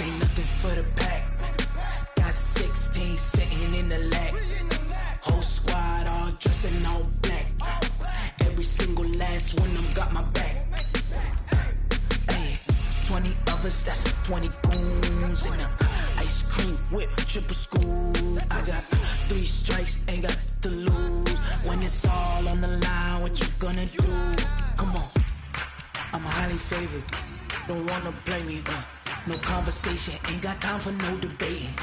ain't nothing for the pack. Got 16 sitting in the lap. Whole squad all dressing all black. Every single last one of them got my back. Hey, 20 of us, that's 20 goons in the ice cream whip, triple school. I got 3 strikes, ain't got to lose. When it's all on the line, what you gonna do? Come on, I'm highly favored. Don't wanna blame me, no conversation, ain't got time for no debating.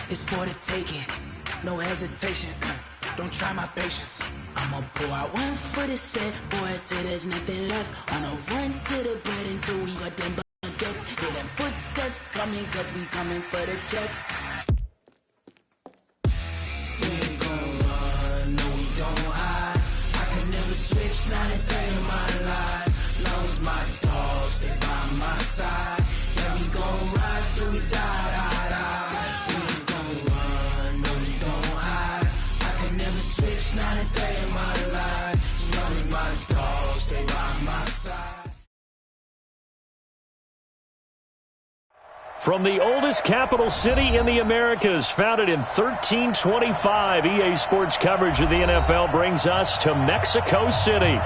It's for the taking, no hesitation. Don't try my patience. I'ma pour out one for the set, boy, till there's nothing left. On a run to the bread until we got them buckets. Hear them footsteps coming, cause we coming for the check. We ain't gon' run, no we don't hide. I can never switch, not a day in my life. Long as my dogs, they by my side. Yeah, we gon' ride till we die, die, die. We ain't gon' run, no we don't hide. I can never switch, not a day in my life. As long as my dogs, they by my side. From the oldest capital city in the Americas, founded in 1325, EA Sports coverage of the NFL brings us to Mexico City.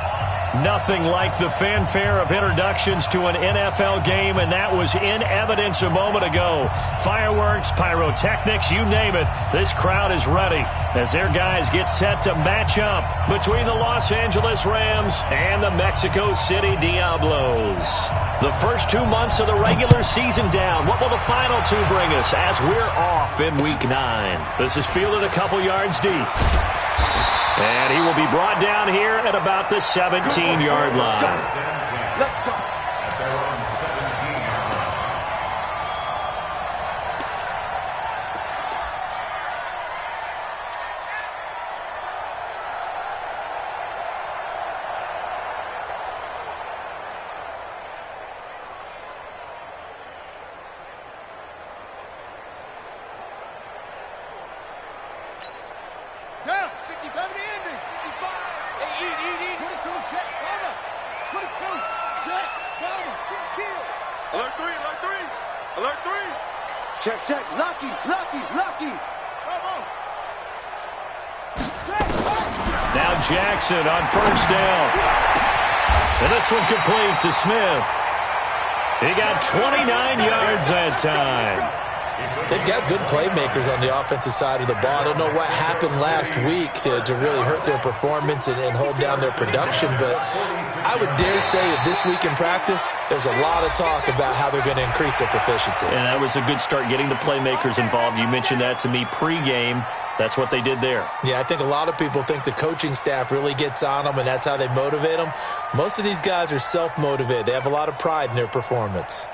Nothing like the fanfare of introductions to an NFL game, and that was in evidence a moment ago. Fireworks, pyrotechnics, you name it, this crowd is ready as their guys get set to match up between the Los Angeles Rams and the Mexico City Diablos. The first 2 months of the regular season down. What will the final 2 bring us as we're off in Week 9? This is fielded a couple yards deep. And he will be brought down here at about the 17-yard line. Let's go. Down, 57 to ending, 55. Hey, eat. 22, check, cover. 22, check, cover. Kill. Alert 3, alert 3. Alert 3. Check. Lucky. Come on. Check. Now Jackson on first down. And this one complete to Smith. He got 29 yards that time. They've got good playmakers on the offensive side of the ball. I don't know what happened last week to really hurt their performance and hold down their production, but I would dare say that this week in practice, there's a lot of talk about how they're going to increase their proficiency. And that was a good start, getting the playmakers involved. You mentioned that to me pregame. That's what they did there. Yeah, I think a lot of people think the coaching staff really gets on them, and that's how they motivate them. Most of these guys are self-motivated. They have a lot of pride in their performance.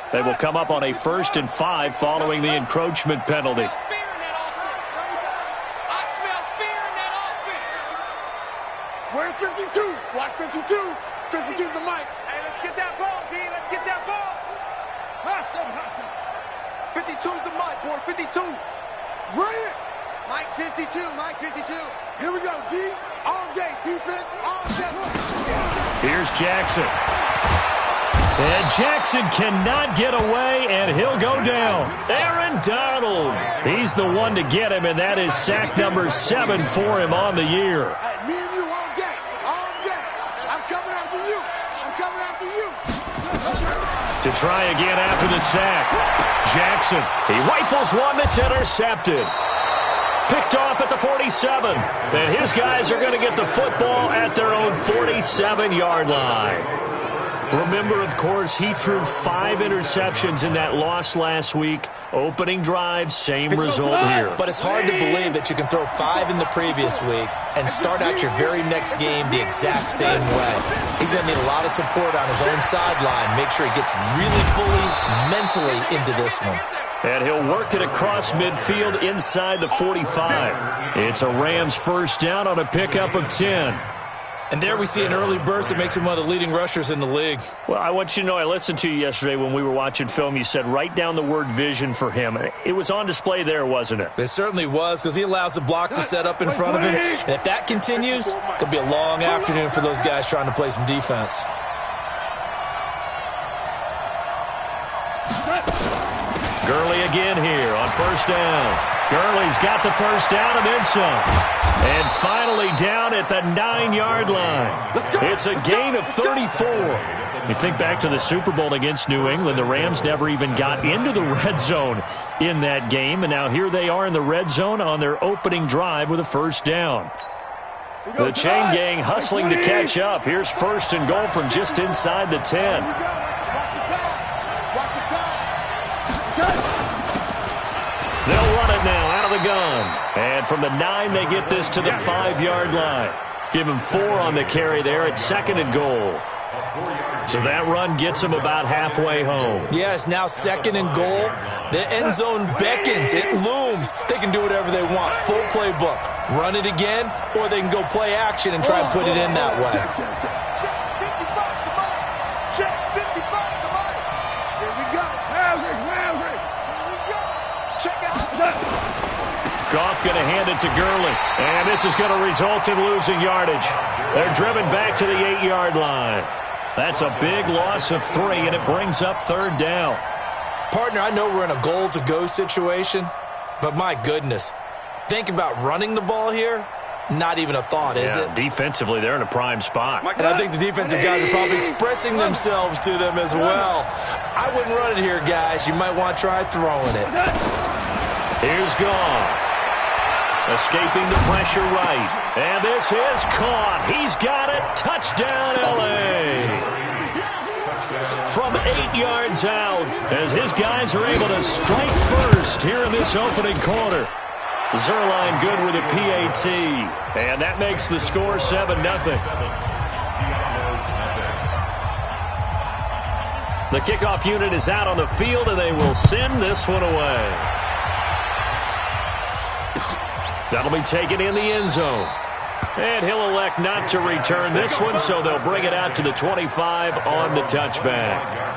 They will come up on a 1st and 5 following the encroachment penalty. I smell fear in that offense. Where's 52? Watch 52. 52's the mic. Hey, let's get that ball, D. Let's get that ball. Hustle. 52's the mic, boys. 52. Bring it. Mike 52. Here we go, D. All day. Defense, all day. Here's Jackson. And Jackson cannot get away, and he'll go down. Aaron Donald. He's the one to get him, and that is sack number 7 for him on the year. Hey, me and you all day. I'm coming after you. To try again after the sack. Jackson, he rifles one that's intercepted. Picked off at the 47. And his guys are going to get the football at their own 47-yard line. Remember, of course, he threw 5 interceptions in that loss last week. Opening drive, same result here. But it's hard to believe that you can throw 5 in the previous week and start out your very next game the exact same way. He's going to need a lot of support on his own sideline. Make sure he gets really fully mentally into this one. And he'll work it across midfield inside the 45. It's a Rams first down on a pickup of 10. And there we see an early burst that makes him one of the leading rushers in the league. Well, I want you to know I listened to you yesterday when we were watching film. You said write down the word vision for him. It was on display there, wasn't it? It certainly was, because he allows the blocks to set up in front of him. And if that continues, it'll be a long afternoon for those guys trying to play some defense. Gurley again here on first down. Gurley's got the first down and then some. And finally down at the 9-yard line. It's a gain of 34. You think back to the Super Bowl against New England. The Rams never even got into the red zone in that game. And now here they are in the red zone on their opening drive with a first down. The chain gang hustling to catch up. Here's first and goal from just inside the 10. They'll run it now out of the gun. And from the 9, they get this to the 5-yard line. Give him 4 on the carry there at second and goal. So that run gets them about halfway home. Yes, now second and goal. The end zone beckons. It looms. They can do whatever they want. Full playbook. Run it again, or they can go play action and try and put it in that way. Goff going to hand it to Gurley. And this is going to result in losing yardage. They're driven back to the 8-yard line. That's a big loss of 3, and it brings up third down. Partner, I know we're in a goal-to-go situation, but my goodness. Think about running the ball here. Not even a thought, is it? Defensively, they're in a prime spot. And I think the defensive guys are probably expressing themselves to them as well. I wouldn't run it here, guys. You might want to try throwing it. Here's Goff. Escaping the pressure right. And this is caught. He's got it. Touchdown, L.A. From 8 yards out, as his guys are able to strike first here in this opening quarter. Zerline good with a PAT. And that makes the score 7-0. The kickoff unit is out on the field, and they will send this one away. That'll be taken in the end zone. And he'll elect not to return this one, so they'll bring it out to the 25 on the touchback.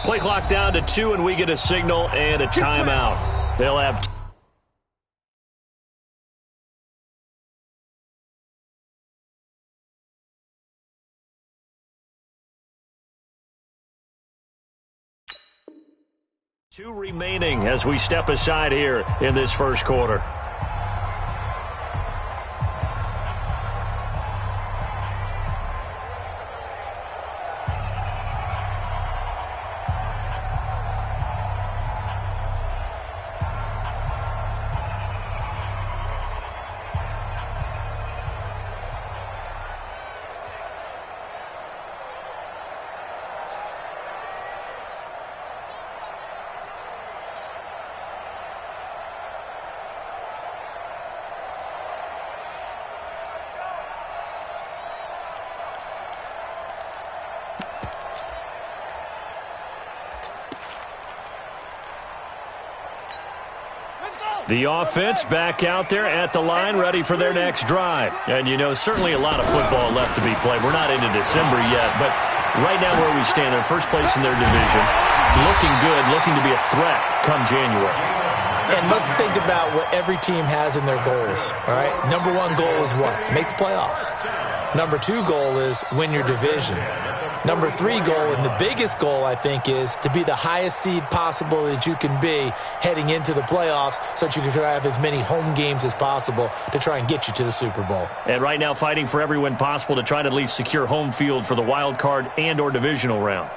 Play clock down to 2, and we get a signal and a timeout. They'll have two remaining as we step aside here in this first quarter. The offense back out there at the line, ready for their next drive. And, you know, certainly a lot of football left to be played. We're not into December yet, but right now where we stand, they're first place in their division, looking good, looking to be a threat come January. And let's think about what every team has in their goals, all right? Number 1 goal is what? Make the playoffs. Number 2 goal is win your division. Number 3 goal, and the biggest goal, I think, is to be the highest seed possible that you can be heading into the playoffs so that you can try to have as many home games as possible to try and get you to the Super Bowl. And right now fighting for every win possible to try to at least secure home field for the wild card and or divisional round.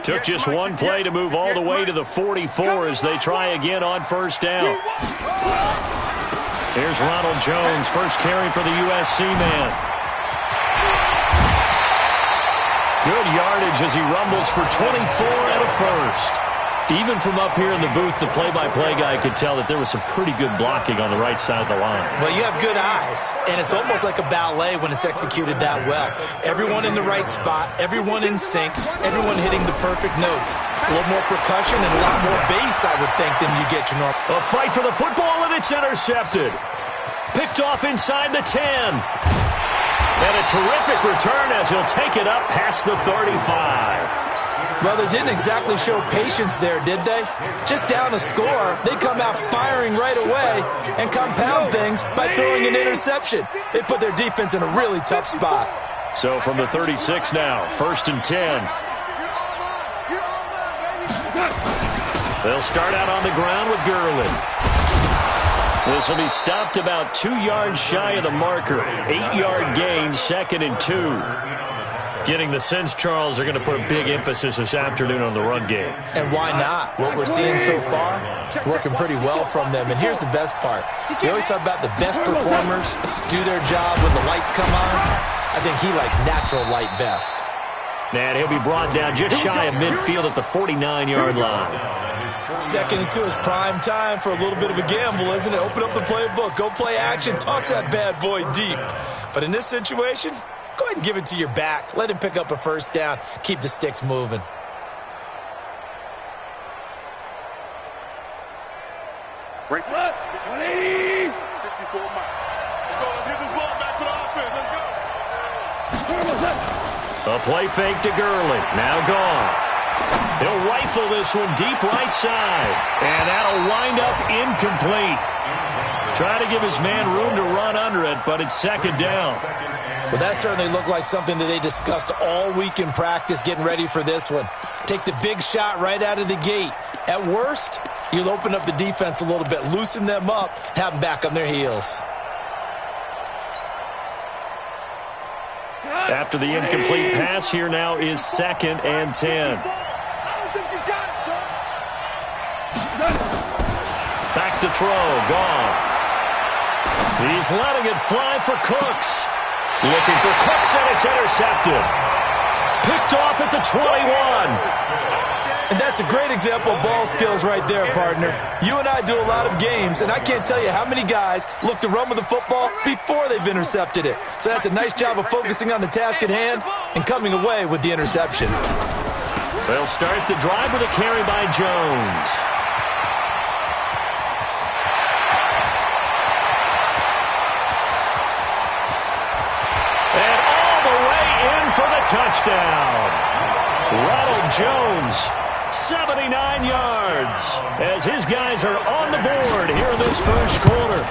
Took just one play to move all the way to the 44 as they try again on first down. Here's Ronald Jones, first carry for the USC man. Good yardage as he rumbles for 24 and a first. Even from up here in the booth, the play-by-play guy could tell that there was some pretty good blocking on the right side of the line. Well, you have good eyes, and it's almost like a ballet when it's executed that well. Everyone in the right spot, everyone in sync, everyone hitting the perfect notes. A little more percussion and a lot more bass, I would think, than you get your normal. A fight for the football, and it's intercepted. Picked off inside the 10. And a terrific return as he'll take it up past the 35. Well, they didn't exactly show patience there, did they? Just down a score, they come out firing right away and compound things by throwing an interception. They put their defense in a really tough spot. So from the 36 now, 1st and 10. They'll start out on the ground with Gurley. This will be stopped about 2 yards shy of the marker. 8-yard gain, 2nd and 2. Getting the sense, Charles, they're going to put a big emphasis this afternoon on the run game. And why not? What we're seeing so far, it's working pretty well from them. And here's the best part. We always talk about the best performers do their job when the lights come on. I think he likes natural light best. And he'll be brought down just shy of midfield at the 49-yard line. 2nd and 2 is prime time for a little bit of a gamble, isn't it? Open up the playbook, go play action, toss that bad boy deep. But in this situation, go ahead and give it to your back. Let him pick up a first down. Keep the sticks moving. Break left. 180. 54 miles. Let's go. Let's get this ball back for the offense. Let's go. A play fake to Gurley. Now Goff. He'll rifle this one deep right side. And that'll wind up incomplete. Try to give his man room to run under it, but it's 2nd down. Well, that certainly looked like something that they discussed all week in practice getting ready for this one. Take the big shot right out of the gate. At worst, you'll open up the defense a little bit, loosen them up, have them back on their heels. After the incomplete pass, here now is 2nd and 10. I don't think you got it, son. Back to throw, Goff. He's letting it fly for Cooks. Looking for Cooks, and it's intercepted. Picked off at the 21. And that's a great example of ball skills right there, partner. You and I do a lot of games, and I can't tell you how many guys look to run with the football before they've intercepted it. So that's a nice job of focusing on the task at hand and coming away with the interception. They'll start the drive with a carry by Jones. And all the way in for the touchdown. Ronald Jones, 79 yards, as his guys are on the board here in this first quarter.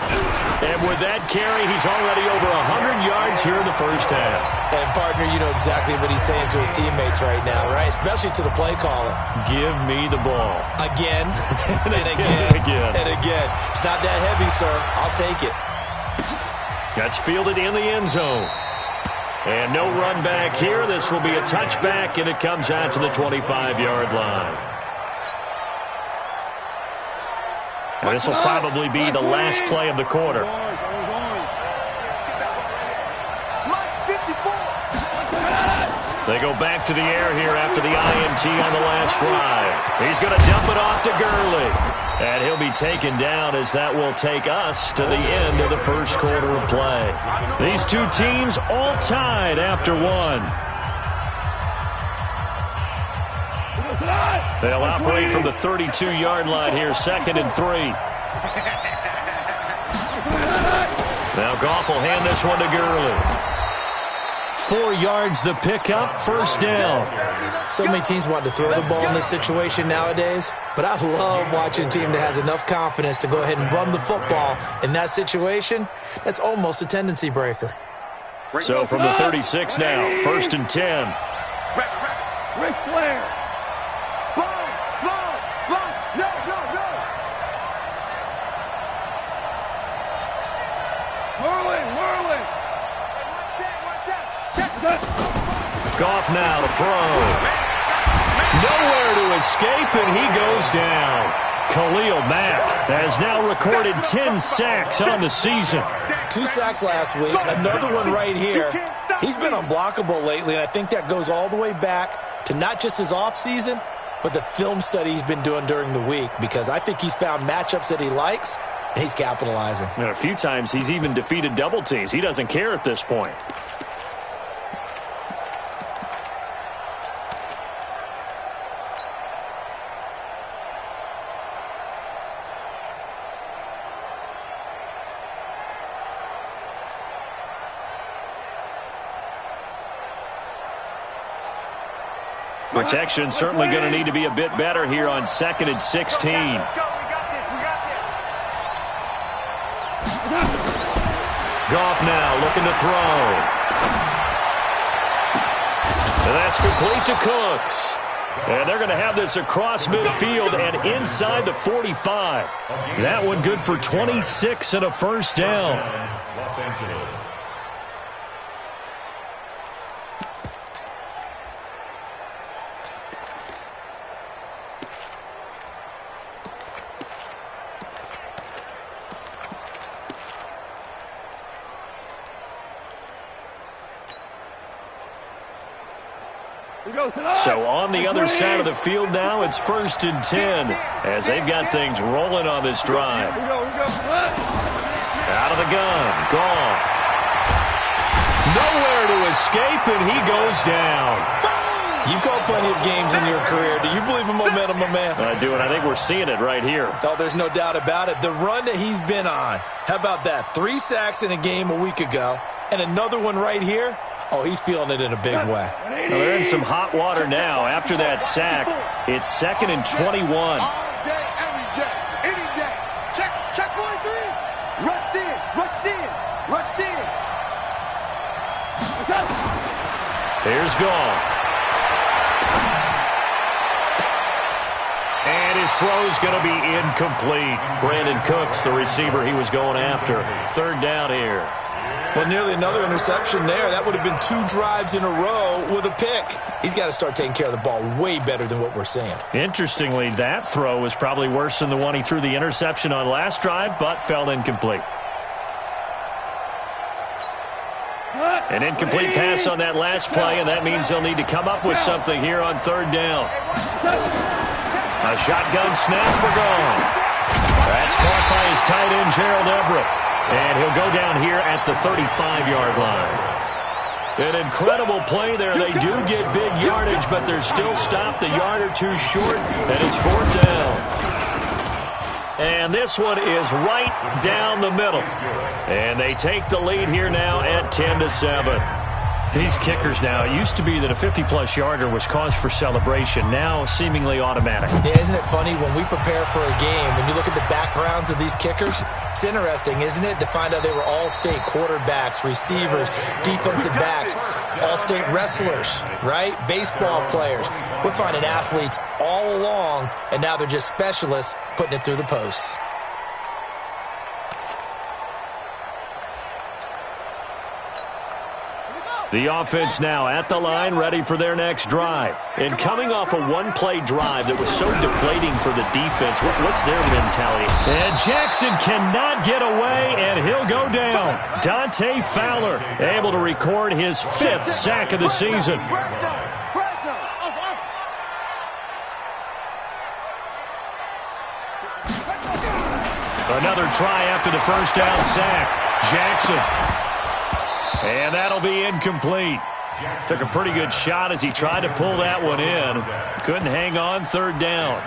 And with that carry, he's already over 100 yards here in the first half. And, partner, you know exactly what he's saying to his teammates right now, right? Especially to the play caller. Give me the ball. Again, and again, and again. It's not that heavy, sir. I'll take it. That's fielded in the end zone. And no run back here. This will be a touchback, and it comes out to the 25-yard line. And this will probably be the last play of the quarter. They go back to the air here after the INT on the last drive. He's going to dump it off to Gurley. And he'll be taken down as that will take us to the end of the first quarter of play. These two teams all tied after one. They'll operate from the 32-yard line here, 2nd and 3. Now Goff will hand this one to Gurley. 4 yards the pickup, first down. So many teams want to throw the ball in this situation nowadays, but I love watching a team that has enough confidence to go ahead and run the football in that situation. That's almost a tendency breaker. So from the 36 now, 1st and 10. Ric Flair. Spine. No. Whirling. One set. Goff now to throw. Nowhere to escape, and he goes down. Khalil Mack has now recorded 10 sacks on the season. 2 sacks last week, another one right here. He's been unblockable lately, and I think that goes all the way back to not just his offseason, but the film study he's been doing during the week, because I think he's found matchups that he likes, and he's capitalizing. And a few times he's even defeated double teams. He doesn't care at this point. Protection certainly going to need to be a bit better here on 2nd and 16. Goff now looking to throw. And that's complete to Cooks. And they're going to have this across midfield and inside the 45. That one good for 26 and a first down. Los Angeles. So on the other side of the field now, it's 1st and 10 as they've got things rolling on this drive. Out of the gun, Goff. Nowhere to escape, and he goes down. You've called plenty of games in your career. Do you believe in momentum, my man? I do, and I think we're seeing it right here. Oh, there's no doubt about it. The run that he's been on, how about that? 3 sacks in a game a week ago, and another one right here. Oh, he's feeling it in a big way. Well, they're in some hot water now. After that sack, it's 2nd and 21. All day, every day, any day. Check 43. Rush in, rush in, rush in. Here's Goff. And his throw's going to be incomplete. Brandon Cooks, the receiver he was going after. 3rd down here. Well, nearly another interception there. That would have been 2 drives in a row with a pick. He's got to start taking care of the ball way better than what we're seeing. Interestingly, that throw was probably worse than the one he threw the interception on last drive, but fell incomplete. An incomplete pass on that last play, and that means they'll need to come up with something here on 3rd down. A shotgun snap for Goff. That's caught by his tight end, Gerald Everett. And he'll go down here at the 35-yard line. An incredible play there. They do get big yardage, but they're still stopped a yard or 2 short, and it's 4th down. And this one is right down the middle. And they take the lead here now at 10-7. These kickers now, it used to be that a 50-plus yarder was cause for celebration, now seemingly automatic. Yeah, isn't it funny when we prepare for a game, when you look at the backgrounds of these kickers, it's interesting, isn't it, to find out they were all-state quarterbacks, receivers, defensive backs, all-state wrestlers, right? Baseball players. We're finding athletes all along, and now they're just specialists putting it through the posts. The offense now at the line, ready for their next drive. And coming off a one-play drive that was so deflating for the defense, what's their mentality? And Jackson cannot get away, and he'll go down. Dante Fowler able to record his 5th sack of the season. Another try after the first down sack. Jackson. And that'll be incomplete. Took a pretty good shot as he tried to pull that one in. Couldn't hang on, 3rd down.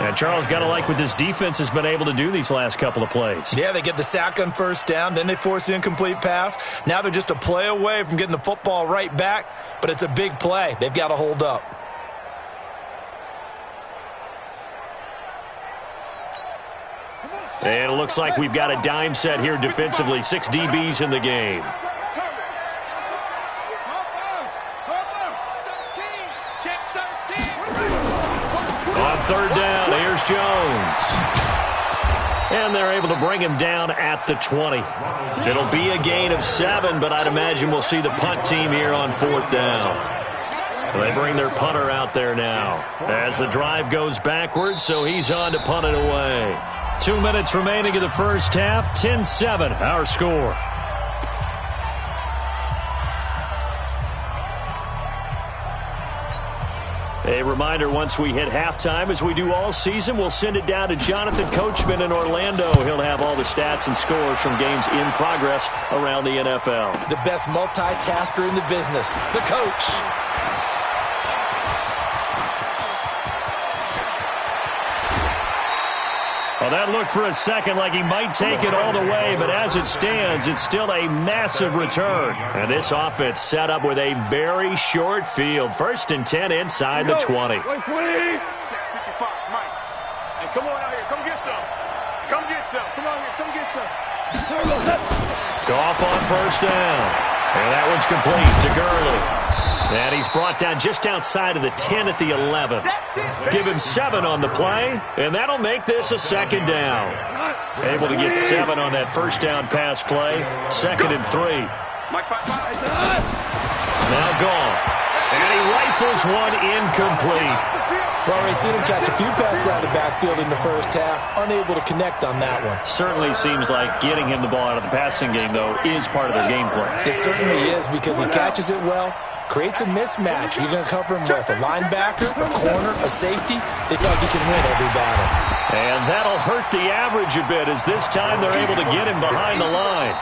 And Charles, got to like what this defense has been able to do these last couple of plays. Yeah, they get the sack on 1st down, then they force the incomplete pass. Now they're just a play away from getting the football right back, but it's a big play. They've got to hold up. And it looks like we've got a dime set here defensively. 6 DBs in the game. On 3rd down, here's Jones. And they're able to bring him down at the 20. It'll be a gain of 7, but I'd imagine we'll see the punt team here on 4th down. They bring their punter out there now as the drive goes backwards, so he's on to punt it away. 2 minutes remaining in the first half, 10-7 our score. A reminder, once we hit halftime, as we do all season, we'll send it down to Jonathan Coachman in Orlando. He'll have all the stats and scores from games in progress around the NFL. The best multitasker in the business, the coach. Well, that looked for a second like he might take it all the way, but as it stands, it's still a massive return. And this offense set up with a very short field. 1st and 10 inside the 20. 55, Mike. Hey, come on out here. Come get some. Come get some. Come on here. Come get some. Goff on 1st down. And that one's complete to Gurley. And he's brought down just outside of the 10 at the 11. Give him 7 on the play, and that'll make this a 2nd down. Able to get 7 on that 1st down pass play. 2nd and 3. Now Goff. And he rifles one incomplete. Well, we've seen him catch a few passes out of the backfield in the first half. Unable to connect on that one. Certainly seems like getting him the ball out of the passing game, though, is part of their game plan. It certainly is, because he catches it well. Creates a mismatch. You're going to cover him with a linebacker, a corner, a safety. They feel like he can win every battle. And that'll hurt the average a bit, as this time they're able to get him behind the line.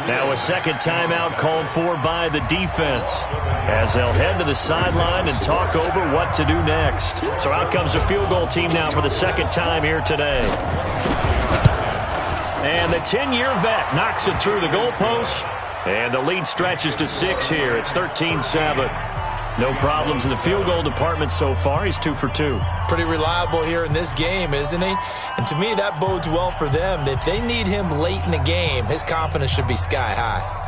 Now a 2nd timeout called for by the defense, as they'll head to the sideline and talk over what to do next. So out comes a field goal team now for the 2nd time here today. And the 10-year vet knocks it through the goalpost. And the lead stretches to 6 here. It's 13-7. No problems in the field goal department so far. He's 2 for 2. Pretty reliable here in this game, isn't he? And to me, that bodes well for them. If they need him late in the game, his confidence should be sky high.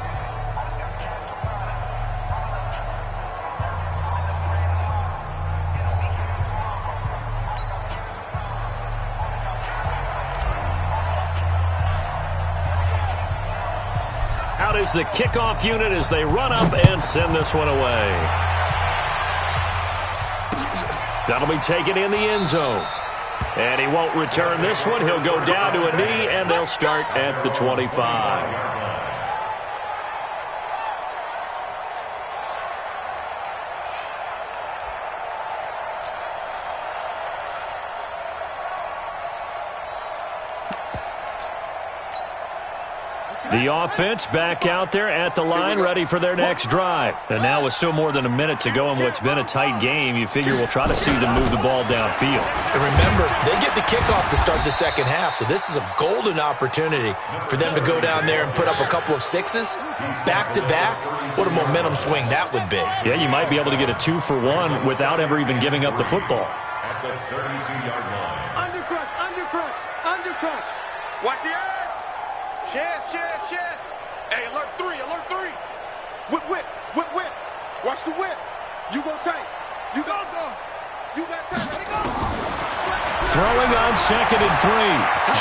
Out is the kickoff unit as they run up and send this one away. That'll be taken in the end zone. And he won't return this one. He'll go down to a knee, and they'll start at the 25. The offense back out there at the line, ready for their next drive. And now with still more than a minute to go in what's been a tight game, you figure we'll try to see them move the ball downfield. And remember, they get the kickoff to start the 2nd half, so this is a golden opportunity for them to go down there and put up a couple of 6s back-to-back. What a momentum swing that would be. Yeah, you might be able to get a 2 for 1 without ever even giving up the football. Undercrush, undercrush, undercrush. Watch the edge. Chance. Hey, alert 3. Whip. Watch the whip. You go tight. You go. You got time. Let it go. Throwing on 2nd and 3.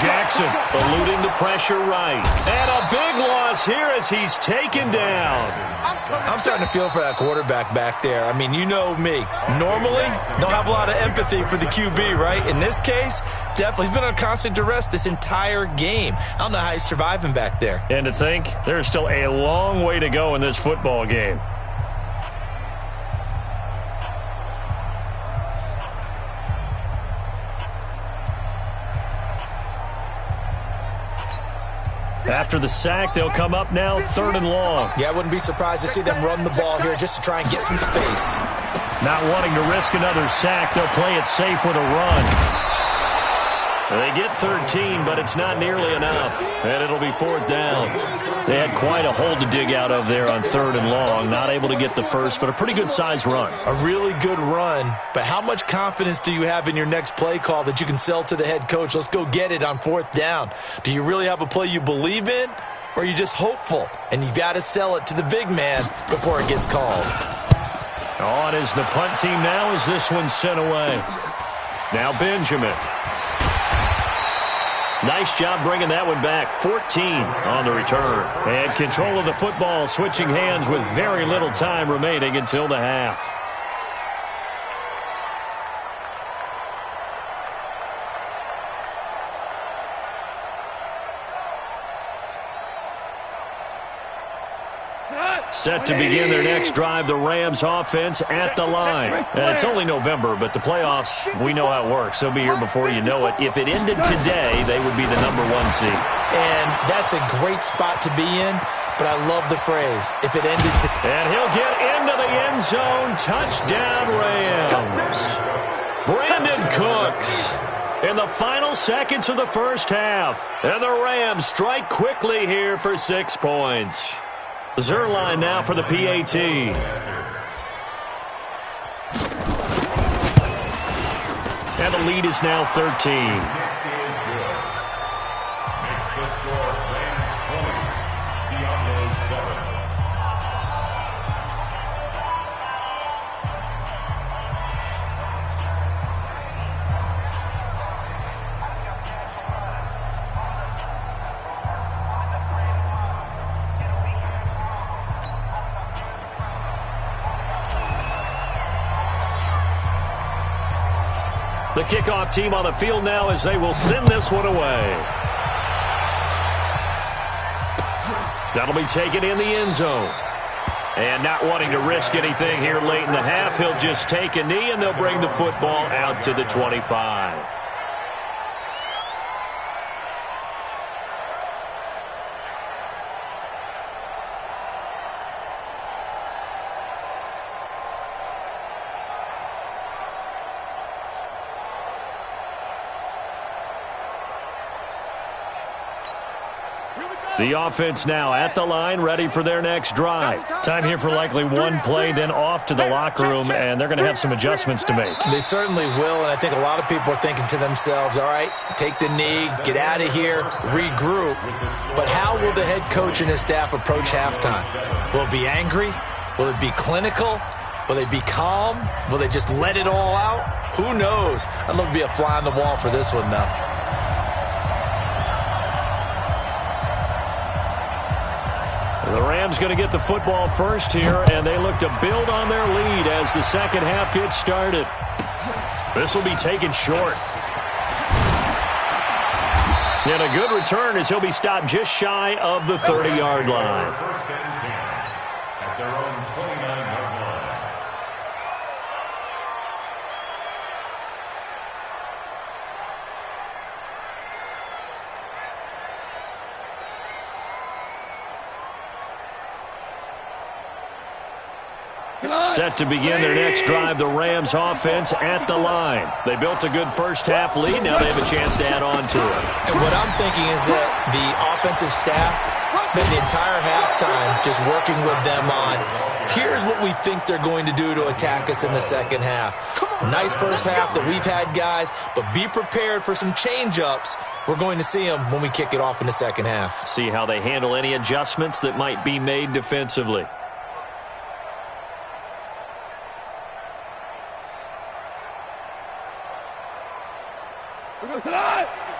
Jackson eluding the pressure right. And a big loss here as he's taken down. I'm starting to feel for that quarterback back there. I mean, you know me. Normally, don't have a lot of empathy for the QB, right? In this case, definitely. He's been under constant duress this entire game. I don't know how he's surviving back there. And to think, there's still a long way to go in this football game. After the sack, they'll come up now 3rd and long. Yeah, I wouldn't be surprised to see them run the ball here just to try and get some space. Not wanting to risk another sack, they'll play it safe with a run. They get 13, but it's not nearly enough, and it'll be 4th down. They had quite a hole to dig out of there on 3rd and long. Not able to get the first, but a pretty good-sized run. A really good run, but how much confidence do you have in your next play call that you can sell to the head coach? Let's go get it on 4th down. Do you really have a play you believe in, or are you just hopeful, and you got to sell it to the big man before it gets called? On is the punt team now as this one's sent away. Now Benjamin. Nice job bringing that one back. 14 on the return. And control of the football switching hands with very little time remaining until the half. Set to begin their next drive, the Rams offense at the line. And it's only November, but the playoffs, we know how it works. They'll be here before you know it. If it ended today, they would be the #1 seed. And that's a great spot to be in, but I love the phrase, if it ended today. And he'll get into the end zone. Touchdown, Rams. Brandon Cooks in the final seconds of the first half. And the Rams strike quickly here for 6 points. Zerline now for the PAT. And the lead is now 13. The kickoff team on the field now as they will send this one away. That'll be taken in the end zone. And not wanting to risk anything here late in the half, he'll just take a knee and they'll bring the football out to the 25. The offense now at the line, ready for their next drive. Time here for likely one play, then off to the locker room, and they're going to have some adjustments to make. They certainly will, and I think a lot of people are thinking to themselves, all right, take the knee, get out of here, regroup. But how will the head coach and his staff approach halftime? Will it be angry? Will it be clinical? Will they be calm? Will they just let it all out? Who knows? I'd love to be a fly on the wall for this one, though. The Rams going to get the football first here, and they look to build on their lead as the second half gets started. This will be taken short. And a good return as he'll be stopped just shy of the 30-yard line. First and 10 at their own 29-yard line. Set to begin their next drive, the Rams offense at the line. They built a good first half lead. Now they have a chance to add on to it. And what I'm thinking is that the offensive staff spent the entire halftime just working with them on, here's what we think they're going to do to attack us in the second half. Nice first half that we've had, guys, but be prepared for some change-ups. We're going to see them when we kick it off in the second half. See how they handle any adjustments that might be made defensively.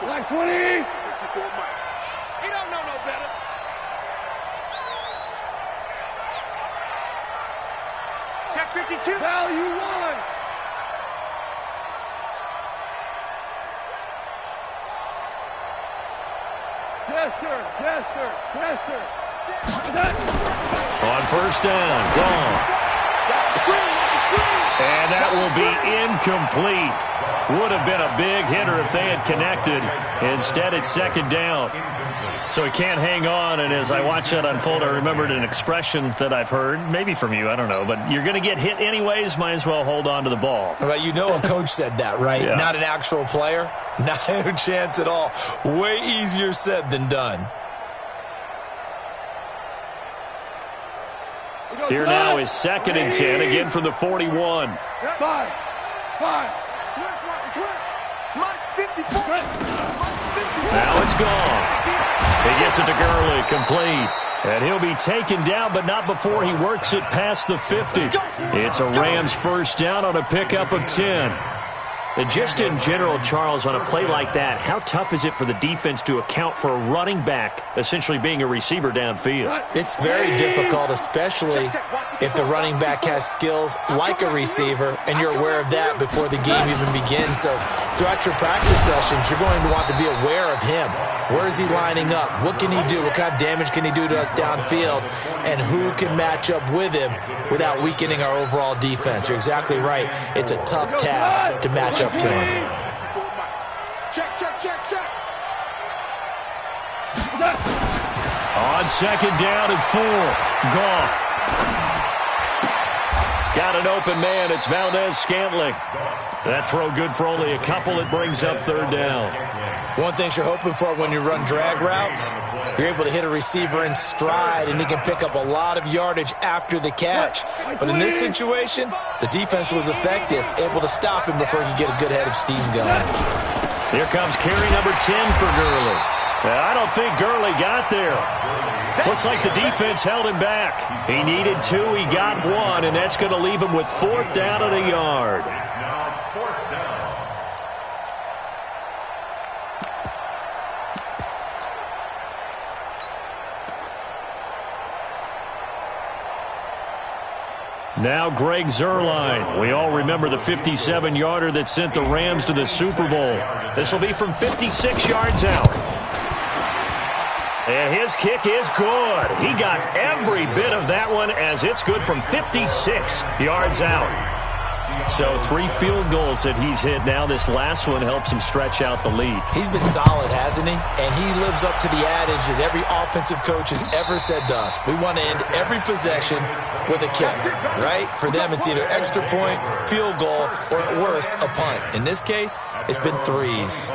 Black 20. He don't know no better. Check 52. Value 1. Jester. On first down, gone. And that will be incomplete. Would have been a big hitter if they had connected. Instead, it's second down. So he can't hang on, and as I watch that unfold, I remembered an expression that I've heard, maybe from you, I don't know, but you're going to get hit anyways, might as well hold on to the ball. Right, you know a coach said that, right? Yeah. Not an actual player. Not a chance at all. Way easier said than done. Here now is second and 10, again from the 41. Five. Now it's gone. He gets it to Gurley, complete. And he'll be taken down, but not before he works it past the 50. It's a Rams first down on a pickup of 10. And just in general, Charles, on a play like that, how tough is it for the defense to account for a running back essentially being a receiver downfield? It's very difficult, especially if the running back has skills like a receiver, and you're aware of that before the game even begins. So throughout your practice sessions, you're going to want to be aware of him. Where is he lining up? What can he do? What kind of damage can he do to us downfield? And who can match up with him without weakening our overall defense? You're exactly right. It's a tough task to match up to him. Check, check, check, check. On second down and 4, Goff. Got an open man. It's Valdez-Scantling. That throw good for only a couple. It brings up third down. One thing you're hoping for when you run drag routes, you're able to hit a receiver in stride, and he can pick up a lot of yardage after the catch. But in this situation, the defense was effective, able to stop him before he could get a good head of steam going. Here comes carry number 10 for Gurley. I don't think Gurley got there. Looks like the defense held him back. He needed 2, he got 1, and that's going to leave him with 4th down and a yard. It's now 4th down. Now Greg Zuerlein. We all remember the 57-yarder that sent the Rams to the Super Bowl. This will be from 56 yards out. And his kick is good. He got every bit of that one as it's good from 56 yards out. So 3 field goals that he's hit now. This last one helps him stretch out the lead. He's been solid, hasn't he? And he lives up to the adage that every offensive coach has ever said to us. We want to end every possession with a kick, right? For them, it's either extra point, field goal, or at worst, a punt. In this case, it's been 3s.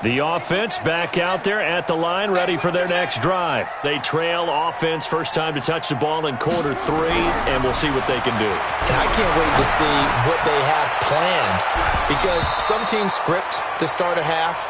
The offense back out there at the line, ready for their next drive. They trail offense, first time to touch the ball in quarter 3, and we'll see what they can do. And I can't wait to see what they have planned, because some teams script to start a half.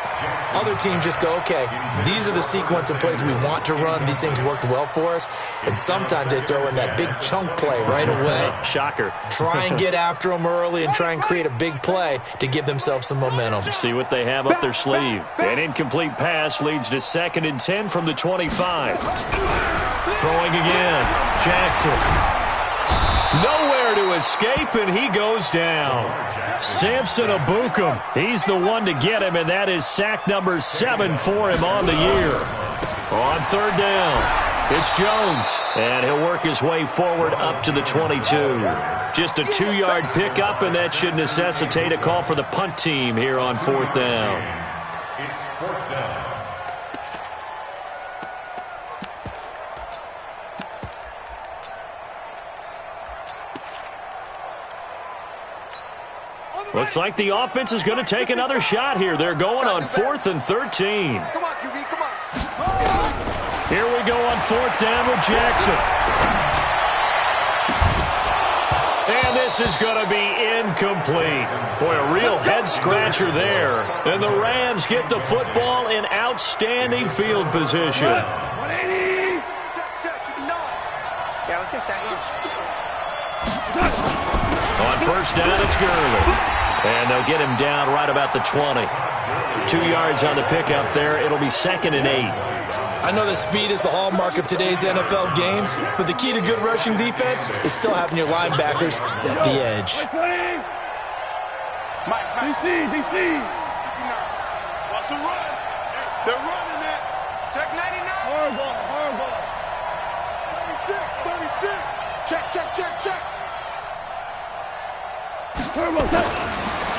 Other teams just go, okay, these are the sequence of plays we want to run. These things worked well for us. And sometimes they throw in that big chunk play right away. Shocker. Try and get after them early and try and create a big play to give themselves some momentum. See what they have up their sleeve. An incomplete pass leads to 2nd and 10 from the 25. Throwing again. Jackson. Nowhere to escape, and he goes down. Samson Abukum. He's the one to get him, and that is sack number 7 for him on the year. On 3rd down, it's Jones, and he'll work his way forward up to the 22. Just a 2-yard pickup, and that should necessitate a call for the punt team here on 4th down. It's 4th down. Looks like the offense is going to take another shot here. They're going on 4th and 13. Come on, QB, come on. Here we go on 4th down with Jackson. And this is going to be incomplete. Boy, a real head-scratcher there. And the Rams get the football in outstanding field position. 180. Check. No. Yeah, let's get sack lunch. On 1st down, it's Gurley. And they'll get him down right about the 20. 2 yards on the pickup there. It'll be 2nd and 8. I know that speed is the hallmark of today's NFL game, but the key to good rushing defense is still having your linebackers set the edge. Mike, DC. What's the run? They're running it. Check 99. Horrible. 36. Check.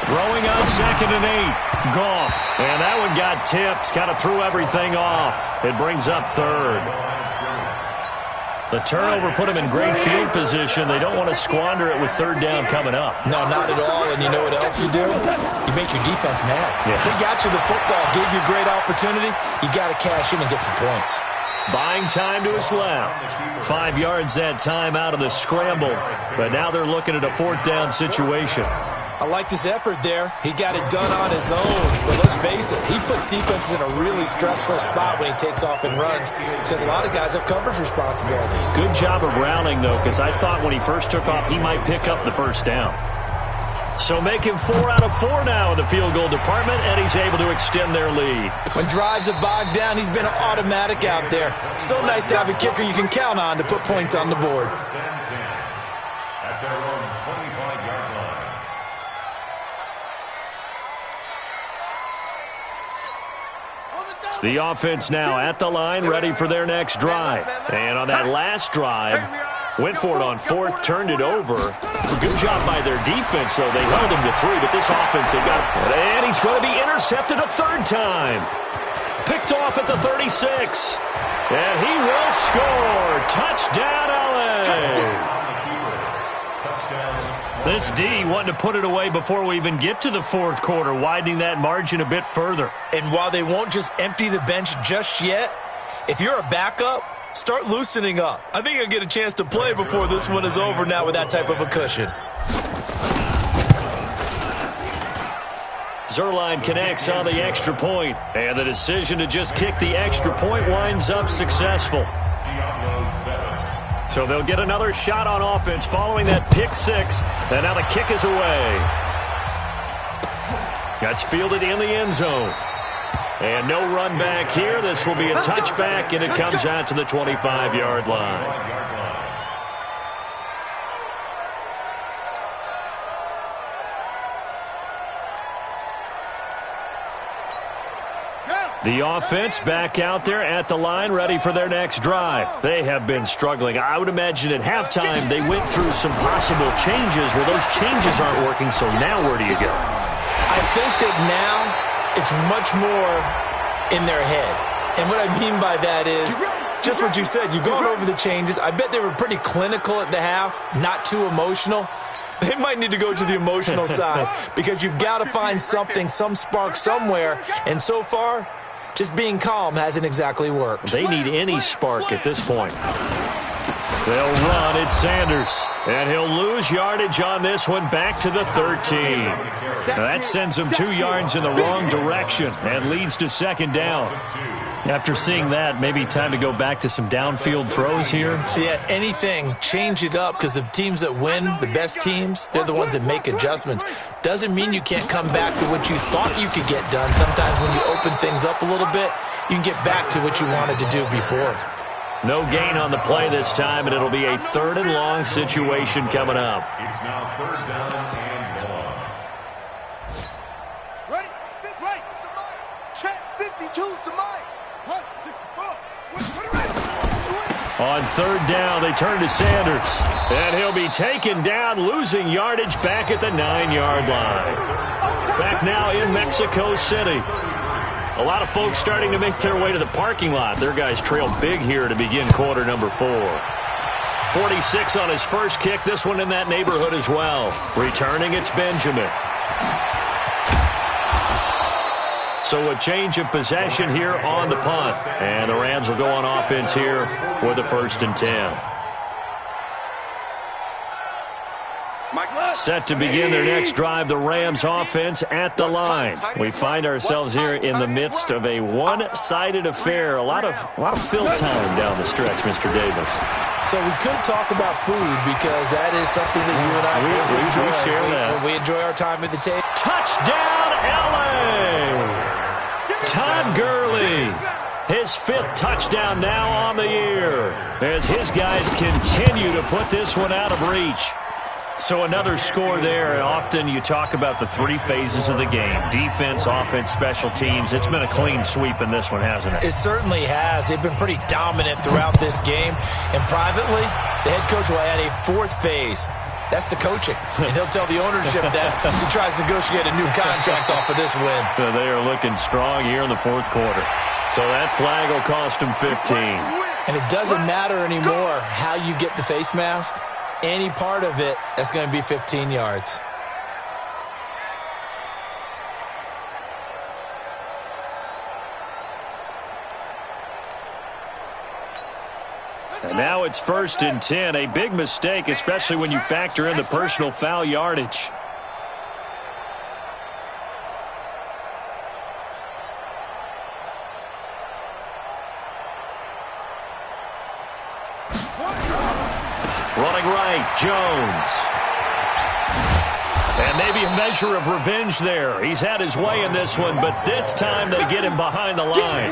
Throwing on 2nd and 8. Goff. And that one got tipped. Kind of threw everything off. It brings up 3rd. The turnover put them in great field position. They don't want to squander it with 3rd down coming up. No, not at all. And you know what else you do? You make your defense mad. Yeah. They got you the football, gave you a great opportunity. You got to cash in and get some points. Buying time to his left. 5 yards that time out of the scramble. But now they're looking at a 4th down situation. I like this effort there. He got it done on his own. But let's face it, he puts defenses in a really stressful spot when he takes off and runs because a lot of guys have coverage responsibilities. Good job of rounding, though, because I thought when he first took off, he might pick up the first down. So make him 4 out of 4 now in the field goal department, and he's able to extend their lead. When drives are bogged down, he's been automatic out there. So nice to have a kicker you can count on to put points on the board. At their own 25-yard line. The offense now at the line, ready for their next drive. And on that last drive, went for it on 4th, turned it over. Good job by their defense, though. They held him to 3, but this offense, they got it. And he's going to be intercepted a 3rd time. Picked off at the 36. And he will score. Touchdown, LA. This D wanting to put it away before we even get to the 4th quarter, widening that margin a bit further. And while they won't just empty the bench just yet, if you're a backup, start loosening up. I think you'll get a chance to play before this one is over now with that type of a cushion. Zuerlein connects on the extra point, and the decision to just kick the extra point winds up successful. So they'll get another shot on offense following that pick 6, and now the kick is away. That's fielded in the end zone. And no run back here. This will be a touchback, and it comes out to the 25-yard line. The offense back out there at the line, ready for their next drive. They have been struggling. I would imagine at halftime they went through some possible changes where those changes aren't working, so now where do you go? I think that now it's much more in their head. And what I mean by that is just what you said. You've gone over the changes. I bet they were pretty clinical at the half, not too emotional. They might need to go to the emotional side because you've got to find something, some spark somewhere. And so far, just being calm hasn't exactly worked. They need any spark at this point. They'll run. It's Sanders. And he'll lose yardage on this one back to the 13. Now that sends him 2 yards in the wrong direction and leads to 2nd down. After seeing that, maybe time to go back to some downfield throws here. Yeah, anything. Change it up because the teams that win, the best teams, they're the ones that make adjustments. Doesn't mean you can't come back to what you thought you could get done. Sometimes when you open things up a little bit, you can get back to what you wanted to do before. No gain on the play this time, and it'll be a 3rd and long situation coming up. It's now 3rd down and 1. Ready? Big right. The mic. Check. 52's the mic. 64. Put it right. On 3rd down, they turn to Sanders. And he'll be taken down, losing yardage back at the 9-yard line. Back now in Mexico City. A lot of folks starting to make their way to the parking lot. Their guys trail big here to begin quarter number 4. 46 on his first kick. This one in that neighborhood as well. Returning, it's Benjamin. So a change of possession here on the punt. And the Rams will go on offense here with a 1st and 10. Set to begin their next drive, the Rams offense at the line. We find ourselves here in the midst of a one-sided affair. A lot of fill time down the stretch, Mr. Davis. So we could talk about food because that is something that you and I enjoy. We share that. We enjoy our time at the table. Touchdown, LA! Todd Gurley. His 5th touchdown now on the year as his guys continue to put this one out of reach. So another score there. Often you talk about the 3 phases of the game. Defense, offense, special teams. It's been a clean sweep in this one, hasn't it? It certainly has. They've been pretty dominant throughout this game. And privately, the head coach will add a 4th phase. That's the coaching. And he'll tell the ownership that as he tries to negotiate a new contract off of this win. They are looking strong here in the 4th quarter. So that flag will cost him 15. And it doesn't matter anymore how you get the face mask. Any part of it, that's going to be 15 yards. And now it's 1st and 10. A big mistake, especially when you factor in the personal foul yardage. Running right, Jones. And maybe a measure of revenge there. He's had his way in this one, but this time they get him behind the line.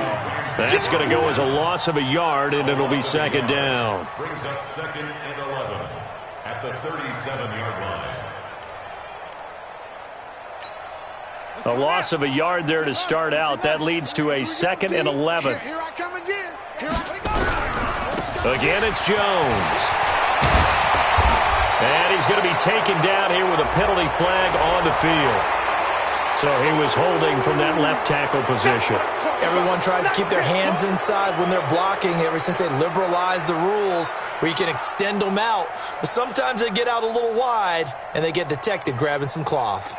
That's going to go as a loss of a yard, and it'll be second down. Brings up 2nd and 11 at the 37-yard line. A loss of a yard there to start out. That leads to a 2nd and 11. Here I come again. Here I go. Again, it's Jones. And he's going to be taken down here with a penalty flag on the field. So he was holding from that left tackle position. Everyone tries to keep their hands inside when they're blocking ever since they liberalized the rules where you can extend them out. But sometimes they get out a little wide and they get detected grabbing some cloth.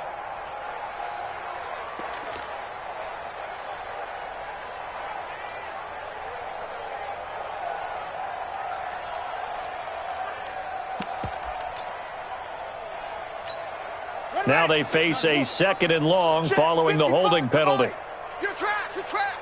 Now they face a 2nd and long following the holding penalty. You're trash. You're trash.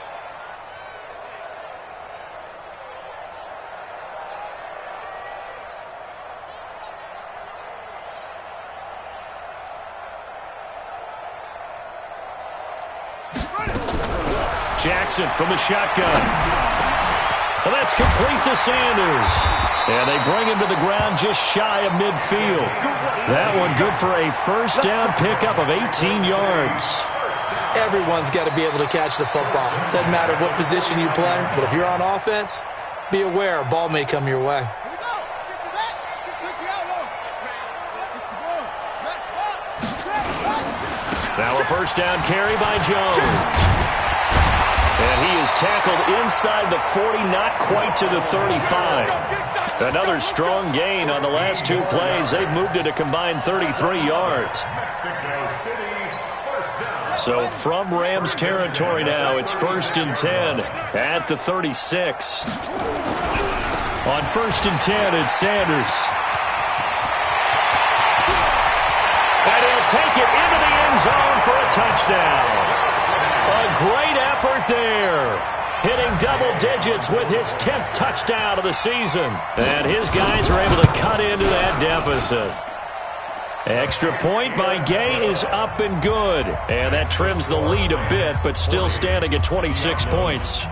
Jackson from the shotgun. Well, that's complete to Sanders. And they bring him to the ground just shy of midfield. That one good for a first down pickup of 18 yards. Everyone's got to be able to catch the football. Doesn't matter what position you play, but if you're on offense, be aware a ball may come your way. Now a first down carry by Jones. And he is tackled inside the 40, not quite to the 35. Another strong gain on the last 2 plays. They've moved it a combined 33 yards. So from Rams territory now, it's 1st and 10 at the 36. On 1st and 10, it's Sanders. And he'll take it into the end zone for a touchdown. A great effort there. Hitting double digits with his 10th touchdown of the season. And his guys are able to cut into that deficit. Extra point by Gay is up and good. And that trims the lead a bit, but still standing at 26 points.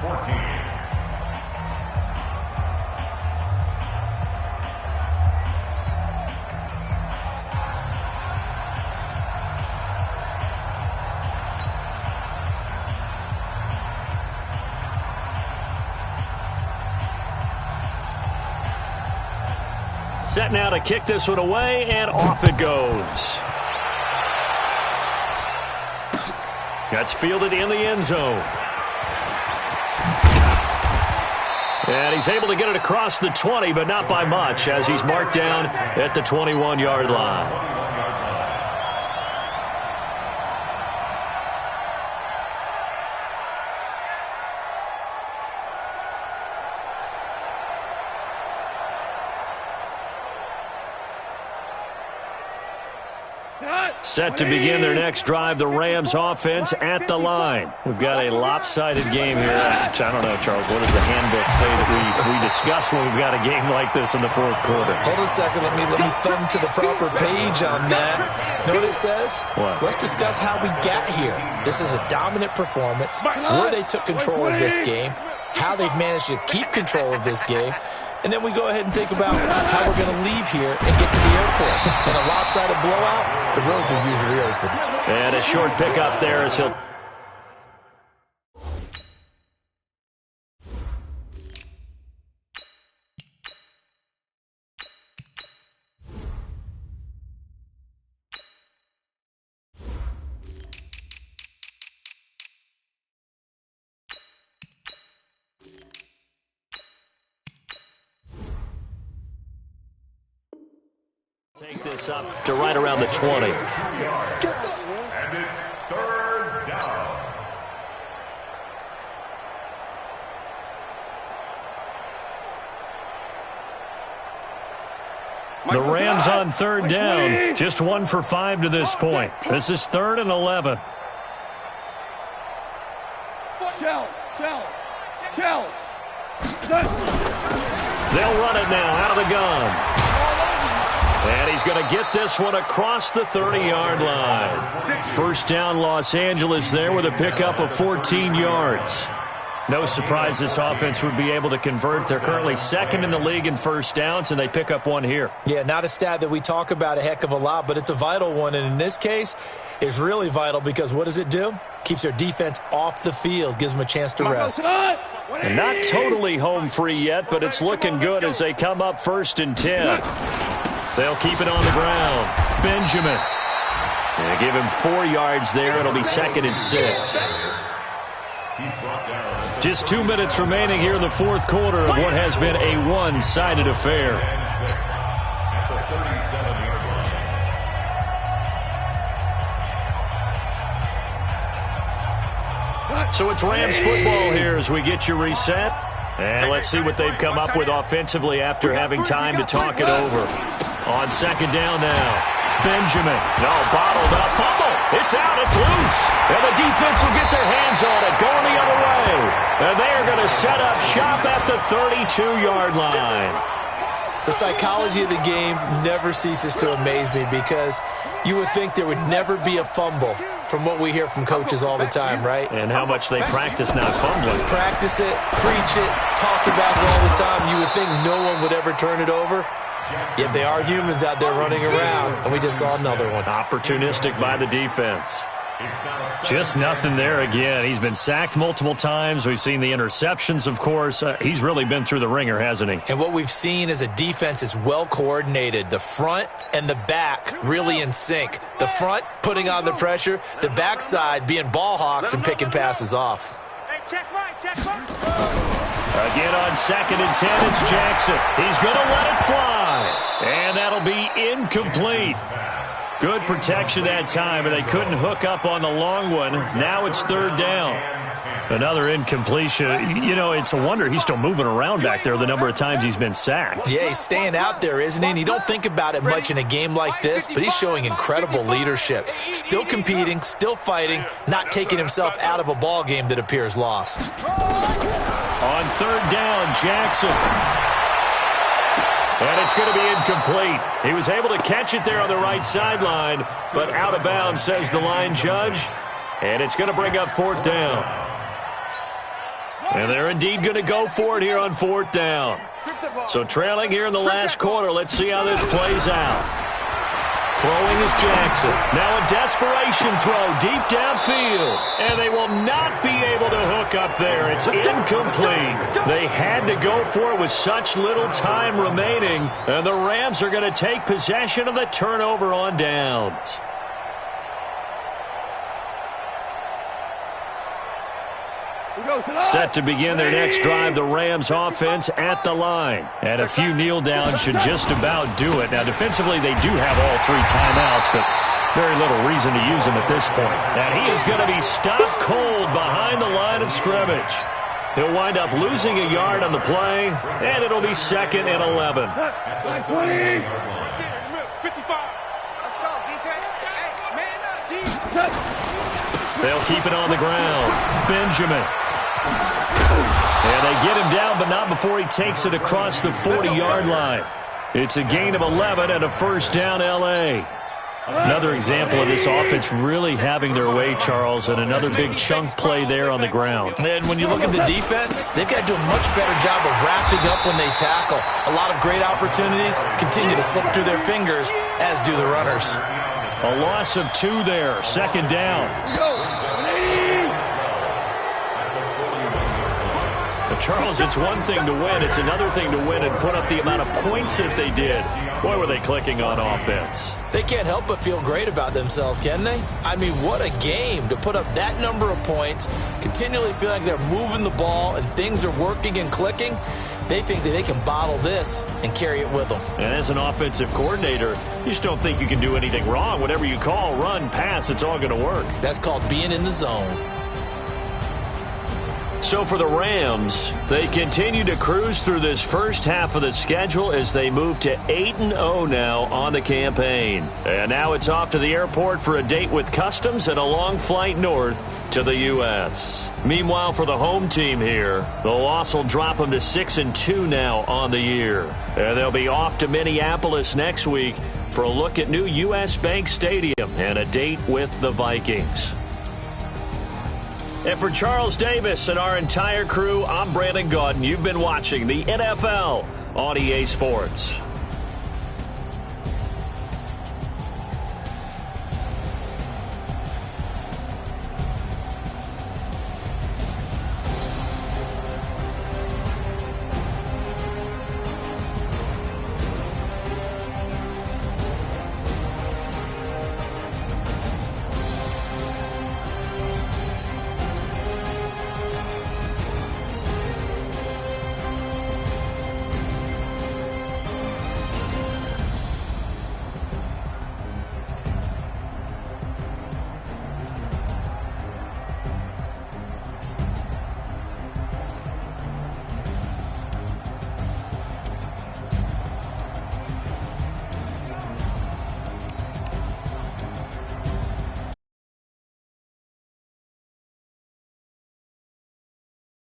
Set now to kick this one away, and off it goes. That's fielded in the end zone. And he's able to get it across the 20, but not by much, as he's marked down at the 21-yard line. Set to begin their next drive, the Rams offense at the line. We've got a lopsided game here. I don't know, Charles, what does the handbook say that we discuss when we've got a game like this in the 4th quarter? Hold on a second. Let me thumb to the proper page on that. You know what it says? What? Let's discuss how we got here. This is a dominant performance, where they took control of this game, how they've managed to keep control of this game, and then we go ahead and think about how we're going to leave here and get to the airport. In a lopsided blowout, the roads are usually open. And a short pickup there as he'll... take this up to right around the 20. And it's 3rd down. The Rams on 3rd down, just 1 for 5 to this point. This is 3rd and 11. Shell. They'll run it now out of the gun. he's going to get this one across the 30-yard line. First down, Los Angeles there with a pickup of 14 yards. No surprise this offense would be able to convert. They're currently second in the league in first downs, and they pick up one here. Yeah, not a stat that we talk about a heck of a lot, but it's a vital one. And in this case, it's really vital because what does it do? Keeps their defense off the field, gives them a chance to rest. And not totally home free yet, but it's looking good as they come up 1st and 10. They'll keep it on the ground. Benjamin. They give him 4 yards there. It'll be 2nd and 6. Just 2 minutes remaining here in the fourth quarter of what has been a one-sided affair. So it's Rams football here as we get you reset. And let's see what they've come up with offensively after having time to talk it over. On 2nd down now. Benjamin. No, bottled up. Fumble. It's out. It's loose. And the defense will get their hands on it. Going the other way. And they are going to set up shop at the 32-yard line. The psychology of the game never ceases to amaze me because you would think there would never be a fumble from what we hear from coaches all the time, right? And how much they practice not fumbling. Practice it, preach it, talk about it all the time. You would think no one would ever turn it over. Yet they are humans out there running around, and we just saw another one. Opportunistic by the defense. Just nothing there again. He's been sacked multiple times. We've seen the interceptions, of course. He's really been through the ringer, hasn't he? And what we've seen is a defense that's well coordinated. The front and the back really in sync. The front putting on the pressure, the backside being ball hawks and picking passes off. Hey, check right. Again on 2nd and 10, it's Jackson. He's going to let it fly. And that'll be incomplete. Good protection that time, and they couldn't hook up on the long one. Now it's 3rd down. Another incompletion. You know, it's a wonder he's still moving around back there the number of times he's been sacked. Yeah, he's staying out there, isn't he? And you don't think about it much in a game like this, but he's showing incredible leadership. Still competing, still fighting, not taking himself out of a ball game that appears lost. On 3rd down, Jackson. And it's going to be incomplete. He was able to catch it there on the right sideline, but out of bounds, says the line judge. And it's going to bring up 4th down. And they're indeed going to go for it here on 4th down. So trailing here in the last quarter. Let's see how this plays out. Throwing is Jackson. Now a desperation throw deep downfield. And they will not be able to hook up there. It's incomplete. They had to go for it with such little time remaining. And the Rams are going to take possession of the turnover on downs. Set to begin their next drive, the Rams offense at the line. And a few kneel downs should just about do it. Now, defensively, they do have all 3 timeouts, but very little reason to use them at this point. And he is going to be stopped cold behind the line of scrimmage. He'll wind up losing a yard on the play, and it'll be 2nd and 11. 55. Let's go, defense. Hey, man up, defense. They'll keep it on the ground. Benjamin. And they get him down, but not before he takes it across the 40-yard line. It's a gain of 11 and a 1st down, L.A. Another example of this offense really having their way, Charles, and another big chunk play there on the ground. And when you look at the defense, they've got to do a much better job of wrapping up when they tackle. A lot of great opportunities continue to slip through their fingers, as do the runners. A loss of 2 there, 2nd down. Charles, it's one thing to win. It's another thing to win and put up the amount of points that they did. Boy, were they clicking on offense. They can't help but feel great about themselves, can they? I mean, what a game to put up that number of points, continually feel like they're moving the ball and things are working and clicking. They think that they can bottle this and carry it with them. And as an offensive coordinator, you just don't think you can do anything wrong. Whatever you call, run, pass, it's all going to work. That's called being in the zone. So for the Rams, they continue to cruise through this first half of the schedule as they move to 8-0 now on the campaign. And now it's off to the airport for a date with Customs and a long flight north to the U.S. Meanwhile, for the home team here, the loss will drop them to 6-2 now on the year. And they'll be off to Minneapolis next week for a look at new U.S. Bank Stadium and a date with the Vikings. And for Charles Davis and our entire crew, I'm Brandon Gaudin. You've been watching the NFL on EA Sports.